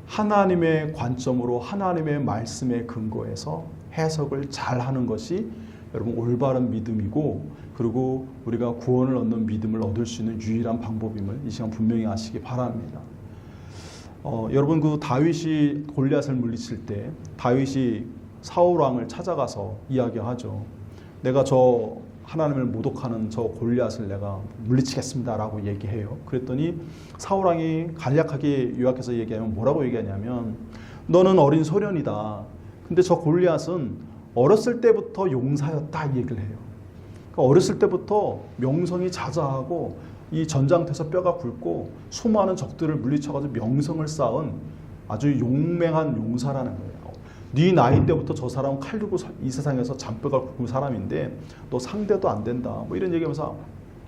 하나님의 관점으로 하나님의 말씀에 근거해서 해석을 잘하는 것이 여러분 올바른 믿음이고 그리고 우리가 구원을 얻는 믿음을 얻을 수 있는 유일한 방법임을 이 시간 분명히 아시기 바랍니다. 여러분 그 다윗이 골리앗을 물리칠 때 다윗이 사울 왕을 찾아가서 이야기하죠. 내가 저 하나님을 모독하는 저 골리앗을 내가 물리치겠습니다라고 얘기해요. 그랬더니 사울 왕이 간략하게 요약해서 얘기하면 뭐라고 얘기하냐면 너는 어린 소년이다. 근데 저 골리앗은 어렸을 때부터 용사였다 이 얘기를 해요. 그러니까 어렸을 때부터 명성이 자자하고 이 전장터에서 뼈가 굵고 수많은 적들을 물리쳐가지고 명성을 쌓은 아주 용맹한 용사라는 거예요. 네 나이 때부터 저 사람은 칼 들고 이 세상에서 잔뼈가 굵은 사람인데 너 상대도 안 된다. 뭐 이런 얘기하면서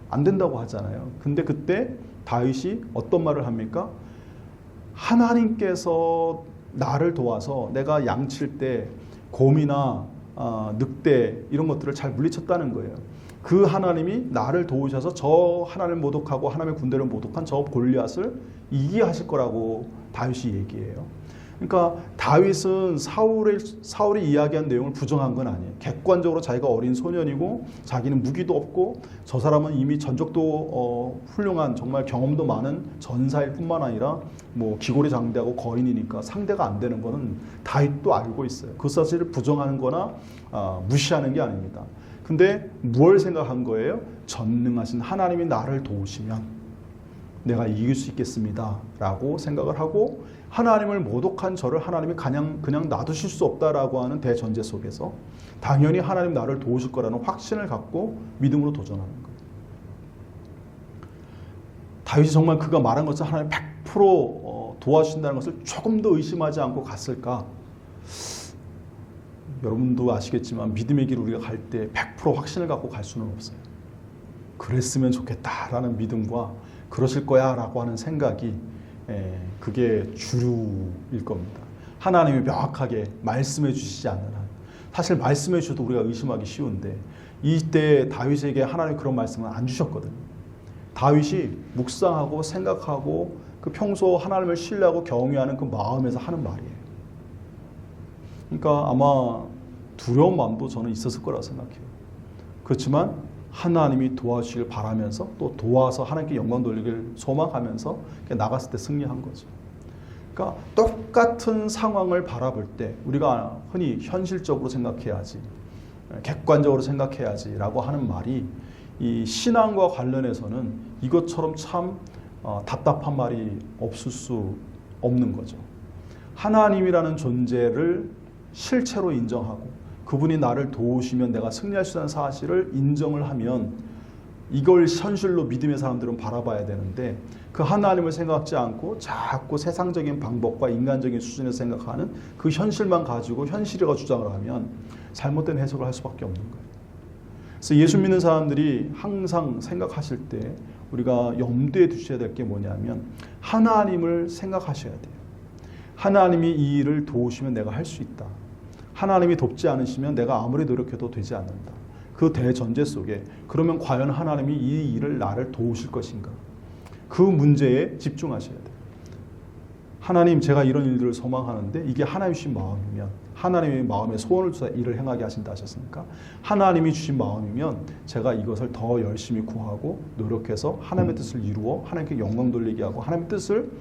안 된다고 하잖아요. 근데 그때 다윗이 어떤 말을 합니까? 하나님께서 나를 도와서 내가 양칠 때 곰이나 늑대 이런 것들을 잘 물리쳤다는 거예요. 그 하나님이 나를 도우셔서 저 하나님을 모독하고 하나님의 군대를 모독한 저 골리앗을 이기게 하실 거라고 다윗이 얘기해요. 그러니까 다윗은 사울이 이야기한 내용을 부정한 건 아니에요. 객관적으로 자기가 어린 소년이고 자기는 무기도 없고 저 사람은 이미 전적도 훌륭한 정말 경험도 많은 전사일 뿐만 아니라 뭐 기골이 장대하고 거인이니까 상대가 안 되는 거는 다윗도 알고 있어요. 그 사실을 부정하는 거나 무시하는 게 아닙니다. 근데 무엇을 생각한 거예요? 전능하신 하나님이 나를 도우시면 내가 이길 수 있겠습니다 라고 생각을 하고 하나님을 모독한 저를 하나님이 그냥 놔두실 수 없다라고 하는 대전제 속에서 당연히 하나님 나를 도우실 거라는 확신을 갖고 믿음으로 도전하는 거예요. 다윗이 정말 그가 말한 것처럼 하나님 100% 도와주신다는 것을 조금 더 의심하지 않고 갔을까? 여러분도 아시겠지만 믿음의 길 우리가 갈 때 100% 확신을 갖고 갈 수는 없어요. 그랬으면 좋겠다라는 믿음과 그러실 거야 라고 하는 생각이 그게 주류일 겁니다. 하나님이 명확하게 말씀해 주시지 않는 한 사실 말씀해 주셔도 우리가 의심하기 쉬운데 이때 다윗에게 하나님이 그런 말씀은 안 주셨거든요. 다윗이 묵상하고 생각하고 그 평소 하나님을 신뢰하고 경외하는 그 마음에서 하는 말이에요. 그러니까 아마 두려운 마음도 저는 있었을 거라고 생각해요. 그렇지만 하나님이 도와주시길 바라면서 또 도와서 하나님께 영광 돌리길 소망하면서 나갔을 때 승리한 거죠. 그러니까 똑같은 상황을 바라볼 때 우리가 흔히 현실적으로 생각해야지 객관적으로 생각해야지라고 하는 말이 이 신앙과 관련해서는 이것처럼 참 답답한 말이 없을 수 없는 거죠. 하나님이라는 존재를 실체로 인정하고 그분이 나를 도우시면 내가 승리할 수 있다는 사실을 인정을 하면 이걸 현실로 믿음의 사람들은 바라봐야 되는데 그 하나님을 생각지 않고 자꾸 세상적인 방법과 인간적인 수준에서 생각하는 그 현실만 가지고 현실이라고 주장을 하면 잘못된 해석을 할 수밖에 없는 거예요. 그래서 예수 믿는 사람들이 항상 생각하실 때 우리가 염두에 두셔야 될 게 뭐냐면 하나님을 생각하셔야 돼요. 하나님이 이 일을 도우시면 내가 할 수 있다. 하나님이 돕지 않으시면 내가 아무리 노력해도 되지 않는다. 그 대전제 속에 그러면 과연 하나님이 이 일을 나를 도우실 것인가? 그 문제에 집중하셔야 돼요. 하나님, 제가 이런 일들을 소망하는데 이게 하나님 주신 마음이면 하나님의 마음에 소원을 주사 일을 행하게 하신다 하셨으니까 하나님이 주신 마음이면 제가 이것을 더 열심히 구하고 노력해서 하나님의 뜻을 이루어 하나님께 영광 돌리게 하고 하나님의 뜻을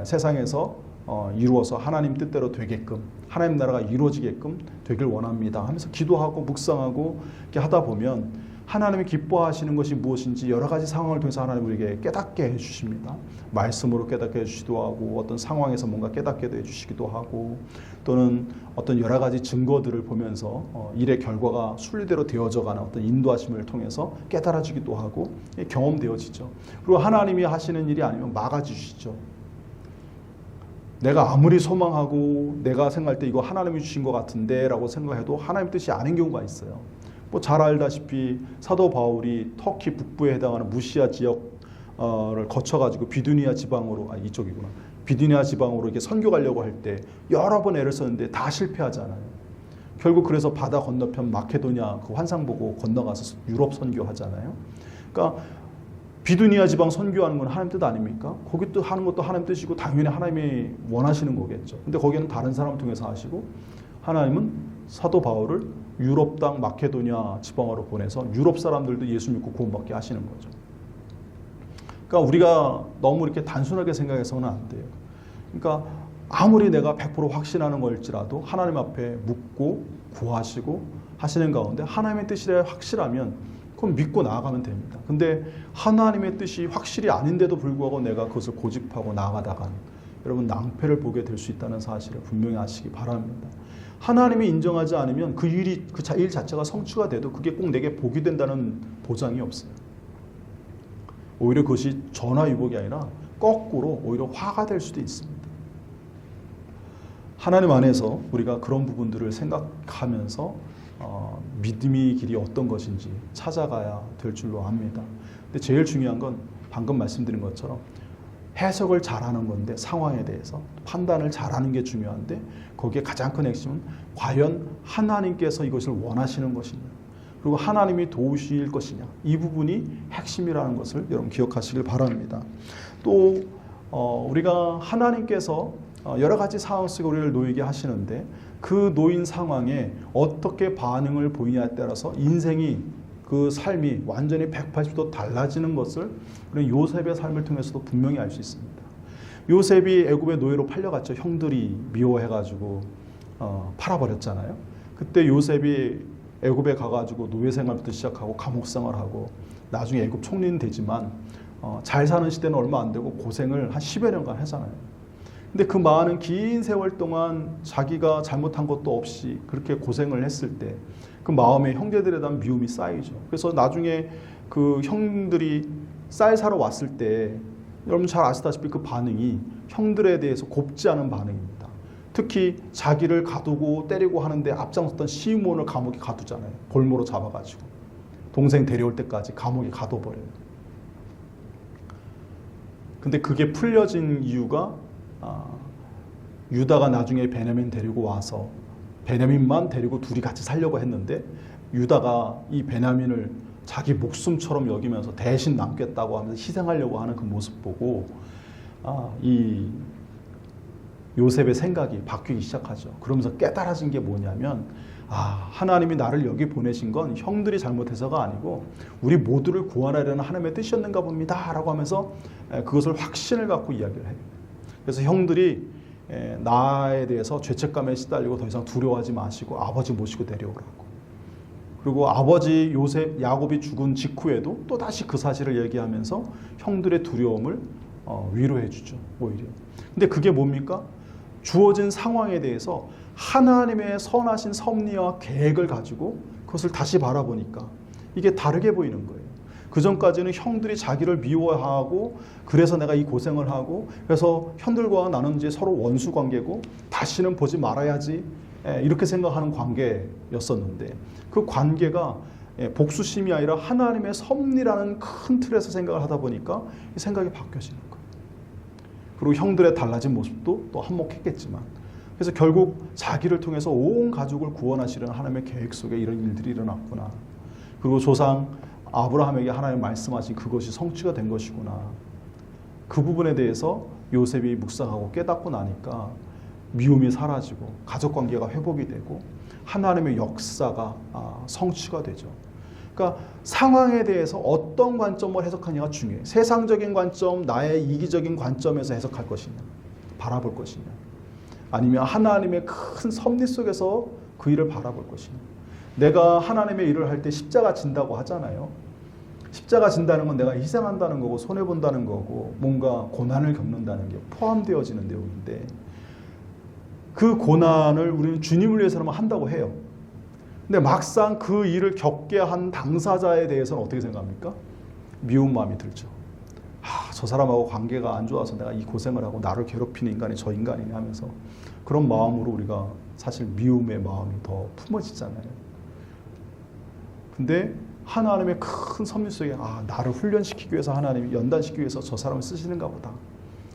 세상에서 이루어서 하나님 뜻대로 되게끔 하나님 나라가 이루어지게끔 되길 원합니다 하면서 기도하고 묵상하고 이렇게 하다 보면 하나님이 기뻐하시는 것이 무엇인지 여러 가지 상황을 통해서 하나님 우리에게 깨닫게 해주십니다. 말씀으로 깨닫게 해주시기도 하고 어떤 상황에서 뭔가 깨닫게 해주시기도 하고 또는 어떤 여러 가지 증거들을 보면서 일의 결과가 순리대로 되어져가는 어떤 인도하심을 통해서 깨달아지기도 하고 경험되어지죠. 그리고 하나님이 하시는 일이 아니면 막아주시죠. 내가 아무리 소망하고 내가 생각할 때 이거 하나님이 주신 것 같은데 라고 생각해도 하나님 뜻이 아닌 경우가 있어요. 뭐 잘 알다시피 사도 바울이 터키 북부에 해당하는 무시아 지역을 거쳐가지고 비두니아 지방으로 이쪽이구나. 비두니아 지방으로 이렇게 선교 가려고 할 때 여러 번 애를 썼는데 다 실패하잖아요. 결국 그래서 바다 건너편 마케도니아 그 환상 보고 건너가서 유럽 선교하잖아요. 그러니까 비두니아 지방 선교하는 건 하나님 뜻 아닙니까? 거기 또 하는 것도 하나님 뜻이고 당연히 하나님이 원하시는 거겠죠. 근데 거기는 다른 사람을 통해서 하시고 하나님은 사도 바울을 유럽 땅 마케도니아 지방으로 보내서 유럽 사람들도 예수 믿고 구원받게 하시는 거죠. 그러니까 우리가 너무 이렇게 단순하게 생각해서는 안 돼요. 그러니까 아무리 내가 100% 확신하는 걸지라도 하나님 앞에 묻고 구하시고 하시는 가운데 하나님의 뜻이라 확실하면 그럼 믿고 나아가면 됩니다. 근데 하나님의 뜻이 확실히 아닌데도 불구하고 내가 그것을 고집하고 나아가다간 여러분 낭패를 보게 될 수 있다는 사실을 분명히 아시기 바랍니다. 하나님이 인정하지 않으면 그 일이 그 일 자체가 성취가 돼도 그게 꼭 내게 복이 된다는 보장이 없어요. 오히려 그것이 전화위복이 아니라 거꾸로 오히려 화가 될 수도 있습니다. 하나님 안에서 우리가 그런 부분들을 생각하면서 믿음의 길이 어떤 것인지 찾아가야 될 줄로 압니다. 근데 제일 중요한 건 방금 말씀드린 것처럼 해석을 잘하는 건데 상황에 대해서 판단을 잘하는 게 중요한데 거기에 가장 큰 핵심은 과연 하나님께서 이것을 원하시는 것이냐 그리고 하나님이 도우실 것이냐 이 부분이 핵심이라는 것을 여러분 기억하시길 바랍니다. 또 우리가 하나님께서 여러 가지 상황 속에 우리를 놓이게 하시는데 그 놓인 상황에 어떻게 반응을 보이냐에 따라서 인생이 그 삶이 완전히 180도 달라지는 것을 우리 요셉의 삶을 통해서도 분명히 알 수 있습니다. 요셉이 애굽의 노예로 팔려갔죠. 형들이 미워해가지고 팔아버렸잖아요. 그때 요셉이 애굽에 가가지고 노예 생활부터 시작하고 감옥 생활하고 나중에 애굽 총리는 되지만 잘 사는 시대는 얼마 안 되고 고생을 한 10여 년간 하잖아요. 근데 그 많은 긴 세월 동안 자기가 잘못한 것도 없이 그렇게 고생을 했을 때 그 마음에 형제들에 대한 미움이 쌓이죠. 그래서 나중에 그 형들이 쌀 사러 왔을 때 여러분 잘 아시다시피 그 반응이 형들에 대해서 곱지 않은 반응입니다. 특히 자기를 가두고 때리고 하는데 앞장섰던 시므온을 감옥에 가두잖아요. 볼모로 잡아가지고 동생 데려올 때까지 감옥에 가둬버려요. 근데 그게 풀려진 이유가 유다가 나중에 베냐민 데리고 와서 베냐민만 데리고 둘이 같이 살려고 했는데 유다가 이 베냐민을 자기 목숨처럼 여기면서 대신 남겠다고 하면서 희생하려고 하는 그 모습 보고 이 요셉의 생각이 바뀌기 시작하죠. 그러면서 깨달아진 게 뭐냐면 하나님이 나를 여기 보내신 건 형들이 잘못해서가 아니고 우리 모두를 구원하려는 하나님의 뜻이었는가 봅니다 라고 하면서 그것을 확신을 갖고 이야기를 해요. 그래서 형들이 나에 대해서 죄책감에 시달리고 더 이상 두려워하지 마시고 아버지 모시고 내려오라고. 그리고 아버지 요셉 야곱이 죽은 직후에도 또 다시 그 사실을 얘기하면서 형들의 두려움을 위로해 주죠. 오히려. 근데 그게 뭡니까? 주어진 상황에 대해서 하나님의 선하신 섭리와 계획을 가지고 그것을 다시 바라보니까 이게 다르게 보이는 거예요. 그 전까지는 형들이 자기를 미워하고 그래서 내가 이 고생을 하고 그래서 형들과 나는 이제 서로 원수 관계고 다시는 보지 말아야지 이렇게 생각하는 관계였었는데 그 관계가 복수심이 아니라 하나님의 섭리라는 큰 틀에서 생각을 하다 보니까 이 생각이 바뀌어지는 거예요. 그리고 형들의 달라진 모습도 또 한몫했겠지만 그래서 결국 자기를 통해서 온 가족을 구원하시는 하나님의 계획 속에 이런 일들이 일어났구나. 그리고 조상 아브라함에게 하나님 말씀하신 그것이 성취가 된 것이구나. 그 부분에 대해서 요셉이 묵상하고 깨닫고 나니까 미움이 사라지고 가족관계가 회복이 되고 하나님의 역사가 성취가 되죠. 그러니까 상황에 대해서 어떤 관점을 해석하냐가 중요해요. 세상적인 관점, 나의 이기적인 관점에서 해석할 것이냐, 바라볼 것이냐, 아니면 하나님의 큰 섭리 속에서 그 일을 바라볼 것이냐. 내가 하나님의 일을 할 때 십자가 진다고 하잖아요. 십자가 진다는 건 내가 희생한다는 거고 손해본다는 거고 뭔가 고난을 겪는다는 게 포함되어지는 내용인데 그 고난을 우리는 주님을 위해서만 한다고 해요. 근데 막상 그 일을 겪게 한 당사자에 대해서는 어떻게 생각합니까? 미운 마음이 들죠. 저 사람하고 관계가 안 좋아서 내가 이 고생을 하고 나를 괴롭히는 인간이 저 인간이냐 하면서 그런 마음으로 우리가 사실 미움의 마음이 더 품어지잖아요. 근데 하나님의 큰 섭리 속에 나를 훈련시키기 위해서 하나님이 연단시키기 위해서 저 사람을 쓰시는가 보다.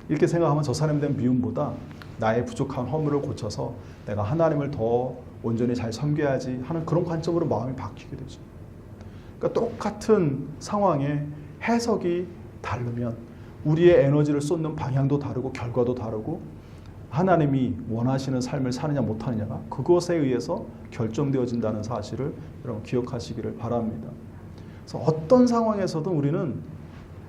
이렇게 생각하면 저 사람에 대한 미움보다 나의 부족한 허물을 고쳐서 내가 하나님을 더 온전히 잘 섬겨야지 하는 그런 관점으로 마음이 바뀌게 되죠. 그러니까 똑같은 상황에 해석이 다르면 우리의 에너지를 쏟는 방향도 다르고 결과도 다르고 하나님이 원하시는 삶을 사느냐 못하느냐가 그것에 의해서 결정되어진다는 사실을 여러분 기억하시기를 바랍니다. 그래서 어떤 상황에서도 우리는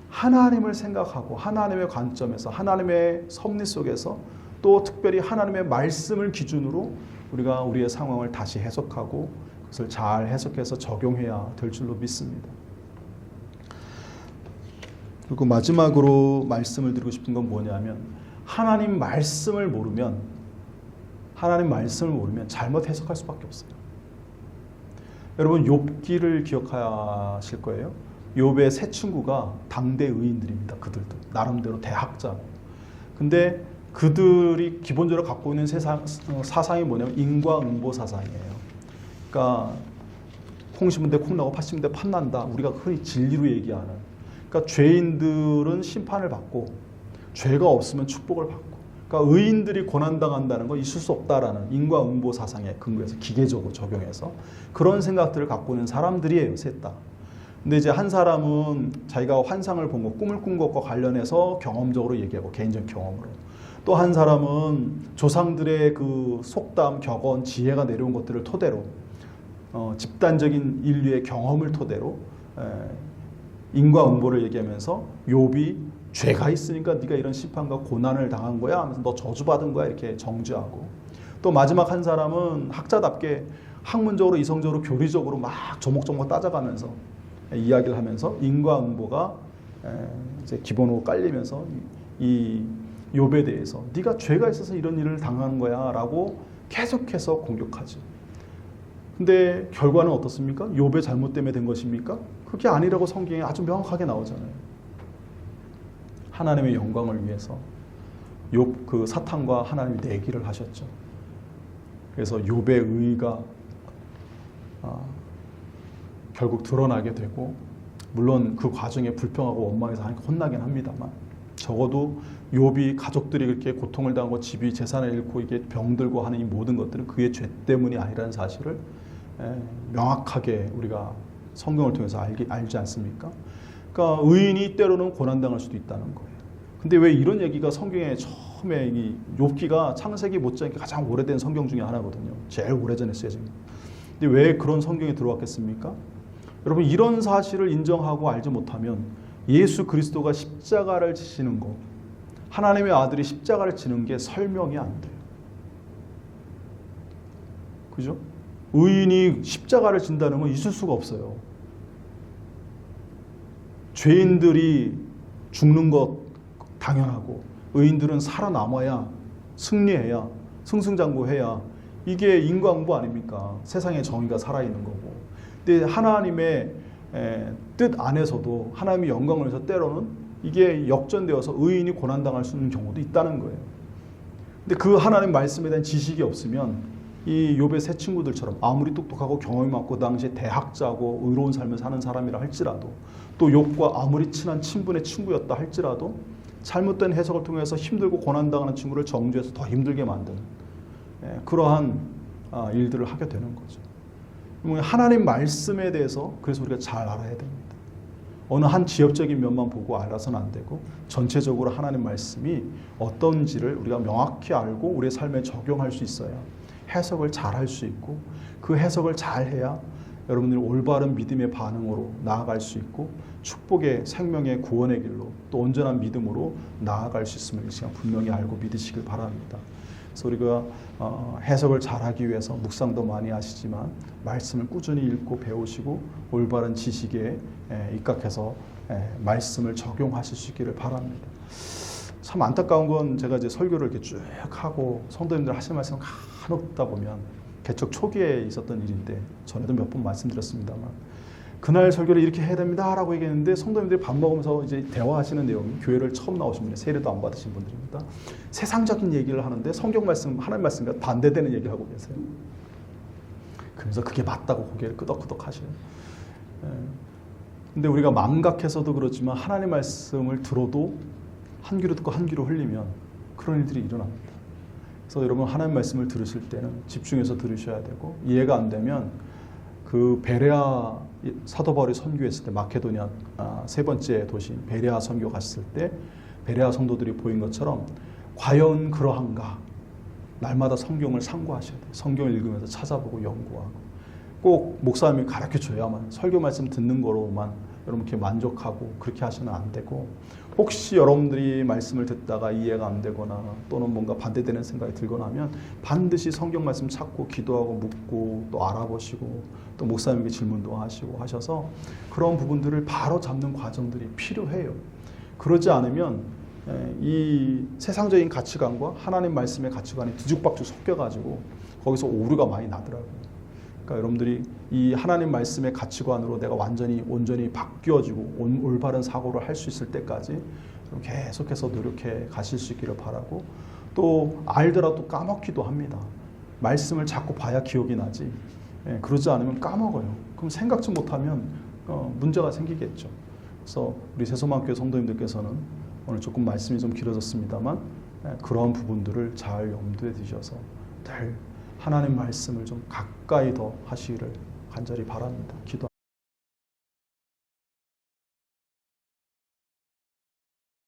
하나님을 생각하고 하나님의 관점에서 하나님의 섭리 속에서 또 특별히 하나님의 말씀을 기준으로 우리가 우리의 상황을 다시 해석하고 그것을 잘 해석해서 적용해야 될 줄로 믿습니다. 그리고 마지막으로 말씀을 드리고 싶은 건 뭐냐면 하나님 말씀을 모르면 잘못 해석할 수밖에 없어요. 여러분 욥기를 기억하실 거예요. 욥의 세 친구가 당대 의인들입니다. 그들도 나름대로 대학자고. 근데 그들이 기본적으로 갖고 있는 사상이 뭐냐면 인과응보 사상이에요. 그러니까 콩 심은 데 콩 나고 팥 심은 데 팥 난다. 우리가 흔히 진리로 얘기하는. 그러니까 죄인들은 심판을 받고 죄가 없으면 축복을 받고. 그러니까 의인들이 고난당한다는 건 있을 수 없다라는 인과응보 사상에 근거해서 기계적으로 적용해서 그런 생각들을 갖고 있는 사람들이에요. 셋 다. 근데 이제 한 사람은 자기가 환상을 본 것, 꿈을 꾼 것과 관련해서 경험적으로 얘기하고 개인적 경험으로. 또 한 사람은 조상들의 그 속담, 격언, 지혜가 내려온 것들을 토대로 집단적인 인류의 경험을 토대로 인과응보를 얘기하면서 욥이 죄가 있으니까 네가 이런 심판과 고난을 당한 거야 하면서 너 저주받은 거야 이렇게 정죄하고 또 마지막 한 사람은 학자답게 학문적으로 이성적으로 교리적으로 막 조목조목 따져가면서 이야기를 하면서 인과응보가 이제 기본으로 깔리면서 이 욥에 대해서 네가 죄가 있어서 이런 일을 당한 거야 라고 계속해서 공격하죠. 근데 결과는 어떻습니까? 욥의 잘못 때문에 된 것입니까? 그게 아니라고 성경에 아주 명확하게 나오잖아요. 하나님의 영광을 위해서 욥 그 사탄과 하나님이 내기를 하셨죠. 그래서 욥의 의의가 결국 드러나게 되고 물론 그 과정에 불평하고 원망해서 혼나긴 합니다만 적어도 욥이 가족들이 그렇게 고통을 당하고 집이 재산을 잃고 이게 병들고 하는 이 모든 것들은 그의 죄 때문이 아니라는 사실을 명확하게 우리가 성경을 통해서 알지 않습니까? 그러니까 의인이 때로는 고난당할 수도 있다는 거예요. 근데 왜 이런 얘기가 성경에 처음에 이 욥기가 창세기 못지않게 가장 오래된 성경 중에 하나거든요. 제일 오래전에 쓰여진. 근데 왜 그런 성경에 들어왔겠습니까? 여러분 이런 사실을 인정하고 알지 못하면 예수 그리스도가 십자가를 지시는 것, 하나님의 아들이 십자가를 지는 게 설명이 안 돼요. 그죠? 의인이 십자가를 진다는 건 있을 수가 없어요. 죄인들이 죽는 것 당연하고 의인들은 살아남아야 승리해야 승승장구해야 이게 인과응보 아닙니까? 세상의 정의가 살아있는 거고. 근데 하나님의 뜻 안에서도 하나님의 영광을 위해서 때로는 이게 역전되어서 의인이 고난당할 수 있는 경우도 있다는 거예요. 근데 그 하나님 말씀에 대한 지식이 없으면 이 욥의 세 친구들처럼 아무리 똑똑하고 경험이 많고 당시에 대학자고 의로운 삶을 사는 사람이라 할지라도 또 욥과 아무리 친한 친분의 친구였다 할지라도 잘못된 해석을 통해서 힘들고 고난당하는 친구를 정죄해서 더 힘들게 만드는 그러한 일들을 하게 되는 거죠. 하나님 말씀에 대해서 그래서 우리가 잘 알아야 됩니다. 어느 한 지역적인 면만 보고 알아서는 안 되고 전체적으로 하나님 말씀이 어떤지를 우리가 명확히 알고 우리의 삶에 적용할 수 있어야 해석을 잘 할 수 있고 그 해석을 잘 해야 여러분들이 올바른 믿음의 반응으로 나아갈 수 있고 축복의 생명의 구원의 길로 또 온전한 믿음으로 나아갈 수 있음을 이 시간 분명히 알고 믿으시길 바랍니다. 그래서 우리가 해석을 잘하기 위해서 묵상도 많이 하시지만 말씀을 꾸준히 읽고 배우시고 올바른 지식에 입각해서 말씀을 적용하실 수 있기를 바랍니다. 참 안타까운 건 제가 이제 설교를 이렇게 쭉 하고 성도님들 하시는 말씀을 간혹 듣다 보면 개척 초기에 있었던 일인데 전에도 몇 번 말씀드렸습니다만 그날 설교를 이렇게 해야 됩니다라고 얘기했는데 성도님들이 밥 먹으면서 이제 대화하시는 내용이 교회를 처음 나오신 분이 세례도 안 받으신 분들입니다. 세상적인 얘기를 하는데 성경 말씀, 하나님 말씀과 반대되는 얘기를 하고 계세요. 그래서 그게 맞다고 고개를 끄덕끄덕 하셔요. 근데 우리가 망각해서도 그렇지만 하나님 말씀을 들어도 한 귀로 듣고 한 귀로 흘리면 그런 일들이 일어납니다. 그래서 여러분 하나님 말씀을 들으실 때는 집중해서 들으셔야 되고 이해가 안 되면 그 베레아 사도 바울이 선교했을 때 마케도니아 세 번째 도시인 베레아 선교 갔을 때 베레아 성도들이 보인 것처럼 과연 그러한가 날마다 성경을 상고하셔야 돼요. 성경을 읽으면서 찾아보고 연구하고 꼭 목사님이 가르쳐줘야만 설교 말씀 듣는 거로만 여러분 이렇게 만족하고 그렇게 하시면 안 되고 혹시 여러분들이 말씀을 듣다가 이해가 안 되거나 또는 뭔가 반대되는 생각이 들거나 하면 반드시 성경 말씀 찾고 기도하고 묻고 또 알아보시고 또 목사님에게 질문도 하시고 하셔서 그런 부분들을 바로 잡는 과정들이 필요해요. 그러지 않으면 이 세상적인 가치관과 하나님 말씀의 가치관이 뒤죽박죽 섞여가지고 거기서 오류가 많이 나더라고요. 그러니까 여러분들이 이 하나님 말씀의 가치관으로 내가 완전히 온전히 바뀌어지고 올바른 사고를 할 수 있을 때까지 계속해서 노력해 가실 수 있기를 바라고 또 알더라도 까먹기도 합니다. 말씀을 자꾸 봐야 기억이 나지 그러지 않으면 까먹어요. 그럼 생각지 못하면 문제가 생기겠죠. 그래서 우리 새소망교회 성도님들께서는 오늘 조금 말씀이 좀 길어졌습니다만 그런 부분들을 잘 염두에 두셔서 늘 하나님 말씀을 좀 가까이 더 하시기를 간절히 바랍니다. 기도.